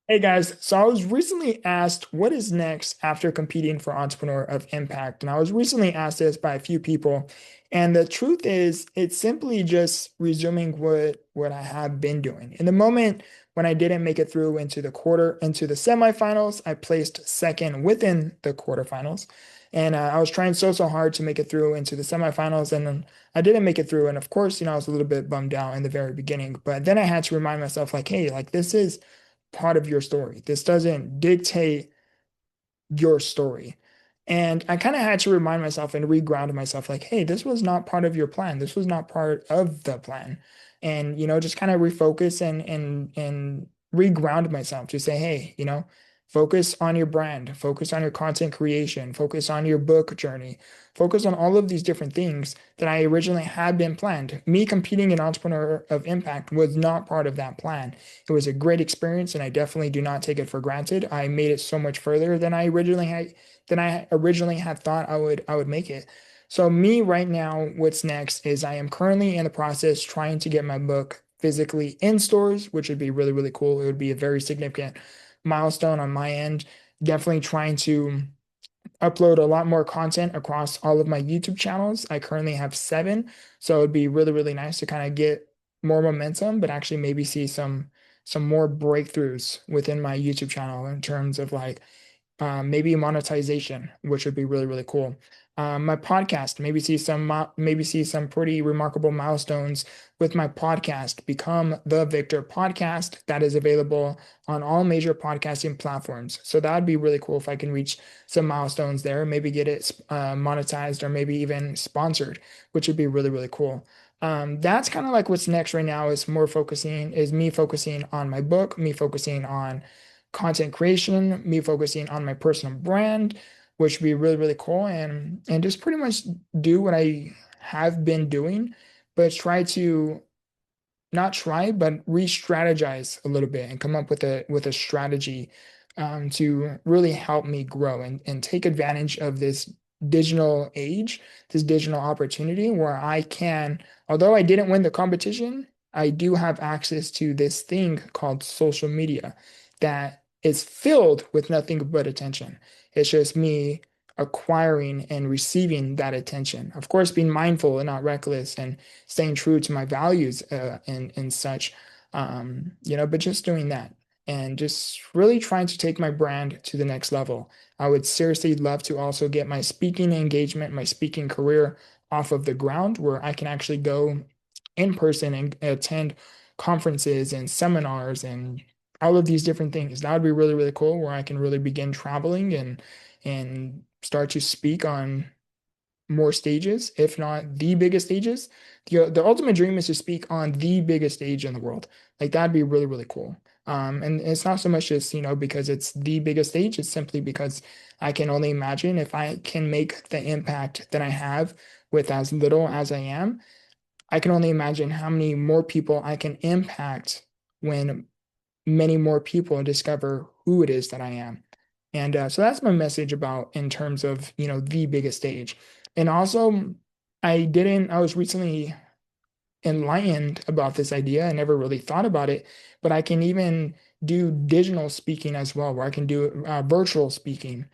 Hey guys, so I was recently asked what is next after competing for Entrepreneur of Impact. And I was recently asked this by a few people. And the truth is, it's simply just resuming what I have been doing. In the moment when I didn't make it through into the semifinals, I placed second within the quarterfinals. And I was trying so hard to make it through into the semifinals, and then I didn't make it through. And of course, I was a little bit bummed out in the very beginning. But then I had to remind myself, like, hey, like this is part of your story. This doesn't dictate your story. And I kind of had to remind myself and reground myself like, hey, this was not part of your plan. This was not part of the plan. And, just kind of refocus and reground myself to say, hey, focus on your brand, focus on your content creation, focus on your book journey, focus on all of these different things that I originally had been planned. Me competing in Entrepreneur of Impact was not part of that plan. It was a great experience, and I definitely do not take it for granted. I made it so much further than I originally had thought I would make it. So me right now, what's next is I am currently in the process trying to get my book physically in stores, which would be really, really cool. It would be a very significant milestone on my end. Definitely trying to upload a lot more content across all of my YouTube channels. I currently have 7, so it'd be really, really nice to kind of get more momentum, but actually maybe see some more breakthroughs within my YouTube channel in terms of like maybe monetization, which would be really, really cool. My podcast, maybe see some pretty remarkable milestones with my podcast. Become the Victor podcast that is available on all major podcasting platforms. So that would be really cool if I can reach some milestones there, maybe get it monetized or maybe even sponsored, which would be really, really cool. That's kind of like what's next right now is me focusing on my book, me focusing on content creation, me focusing on my personal brand, which would be really, really cool, and just pretty much do what I have been doing, but but re-strategize a little bit and come up with a strategy to really help me grow and take advantage of this digital age, this digital opportunity where I can, although I didn't win the competition, I do have access to this thing called social media that is filled with nothing but attention. It's just me acquiring and receiving that attention. Of course, being mindful and not reckless and staying true to my values and such, but just doing that and just really trying to take my brand to the next level. I would seriously love to also get my speaking engagement, my speaking career off of the ground where I can actually go in person and attend conferences and seminars and all of these different things. That would be really, really cool where I can really begin traveling and start to speak on more stages, if not the biggest stages. The ultimate dream is to speak on the biggest stage in the world. Like that'd be really, really cool. And it's not so much just, because it's the biggest stage, it's simply because I can only imagine if I can make the impact that I have with as little as I am, I can only imagine how many more people I can impact when many more people discover who it is that I am. And so that's my message about in terms of, the biggest stage. And also, I was recently enlightened about this idea. I never really thought about it, but I can even do digital speaking as well, where I can do virtual speaking,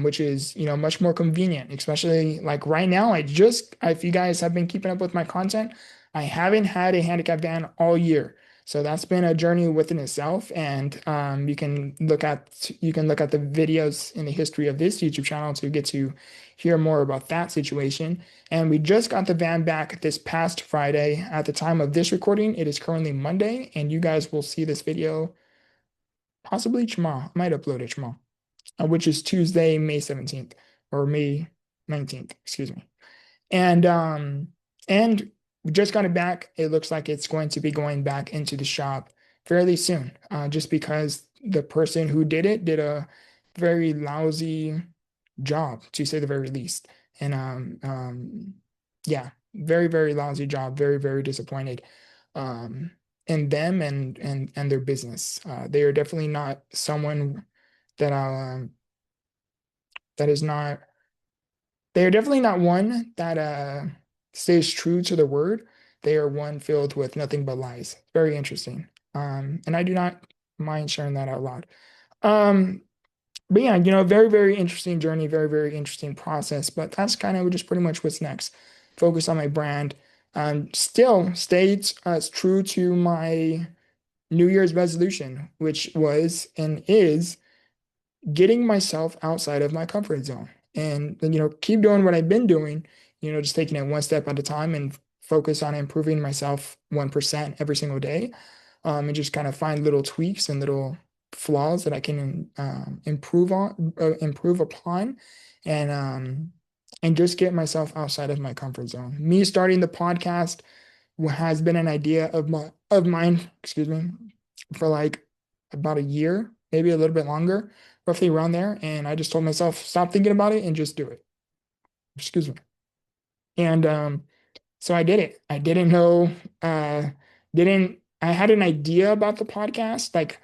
which is, much more convenient, especially like right now. If you guys have been keeping up with my content, I haven't had a handicap van all year. So that's been a journey within itself, and you can look at the videos in the history of this YouTube channel to get to hear more about that situation. And we just got the van back this past Friday. At the time of this recording, it is currently Monday, and you guys will see this video possibly tomorrow. I might upload it tomorrow, which is Tuesday, May 17th or May 19th, excuse me. And we just got it back. It looks like it's going to be going back into the shop fairly soon, just because the person who did it did a very lousy job, to say the very least. And yeah, very, very lousy job. Very, very disappointed um, in them and their business. They are definitely not someone that that is not. They are definitely not one that stays true to the word. They are one filled with nothing but lies. Very interesting. And I do not. mind sharing that out loud. Um, but yeah, very, very interesting journey, very, very interesting process. But that's kind of just pretty much what's next. Focus on my brand. Still stayed true to my New Year's resolution, which was and is getting myself outside of my comfort zone and keep doing what I've been doing, just taking it one step at a time and focus on improving myself 1% every single day. And just kind of find little tweaks and little flaws that I can improve upon, and just get myself outside of my comfort zone. Me starting the podcast has been an idea of mine, excuse me, for like about a year, maybe a little bit longer, roughly around there. And I just told myself, stop thinking about it and just do it. Excuse me. And so I did it. I didn't know, didn't I had an idea about the podcast, like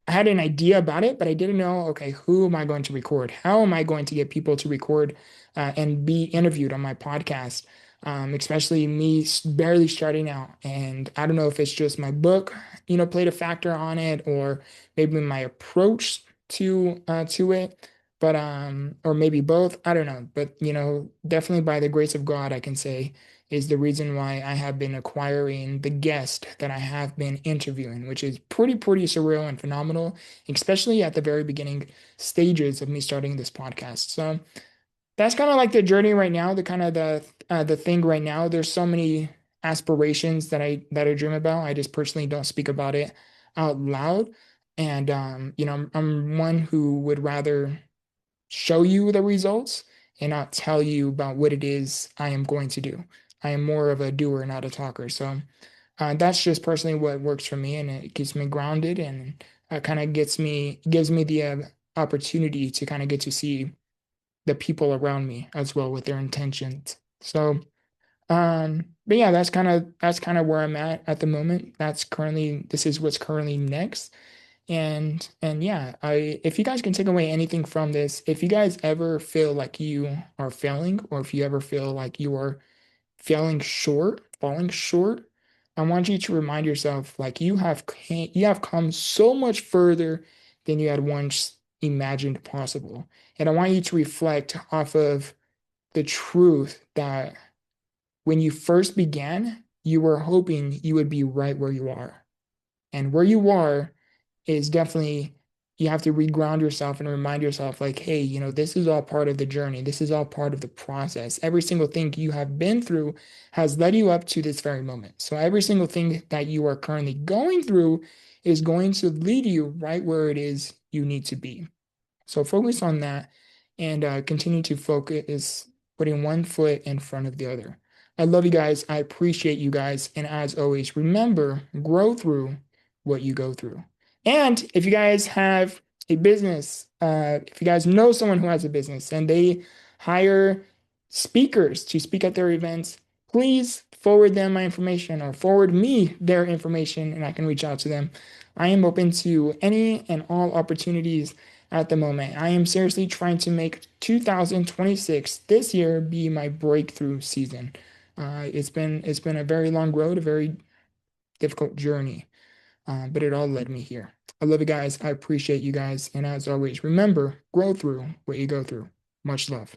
I had an idea about it, but I didn't know, okay, who am I going to record? How am I going to get people to record and be interviewed on my podcast? Especially me barely starting out. And I don't know if it's just my book, played a factor on it, or maybe my approach to it, but or maybe both. I don't know. But definitely by the grace of God, I can say is the reason why I have been acquiring the guest that I have been interviewing, which is pretty surreal and phenomenal, especially at the very beginning stages of me starting this podcast. So that's kind of like the journey right now, the kind of the thing right now. There's so many aspirations that I dream about. I just personally don't speak about it out loud. And I'm one who would rather show you the results and not tell you about what it is I am going to do. I am more of a doer, not a talker. So that's just personally what works for me, and it keeps me grounded, and kind of gives me the opportunity to kind of get to see the people around me as well with their intentions. So, but yeah, that's kind of where I'm at the moment. This is what's currently next. And yeah, I if you guys can take away anything from this, if you guys ever feel like you are failing, or if you ever feel like you are falling short, I want you to remind yourself like you have come so much further than you had once imagined possible. And I want you to reflect off of the truth that when you first began, you were hoping you would be right where you are. And where you are is definitely, you have to reground yourself and remind yourself like, hey, this is all part of the journey. This is all part of the process. Every single thing you have been through has led you up to this very moment. So every single thing that you are currently going through is going to lead you right where it is you need to be. So focus on that, and continue to focus, putting one foot in front of the other. I love you guys. I appreciate you guys. And as always, remember, grow through what you go through. And if you guys have a business, if you guys know someone who has a business and they hire speakers to speak at their events, please forward them my information or forward me their information and I can reach out to them. I am open to any and all opportunities at the moment. I am seriously trying to make 2026 this year be my breakthrough season. It's been a very long road, a very difficult journey, but it all led me here. I love you guys. I appreciate you guys, and as always, remember, grow through what you go through. Much love.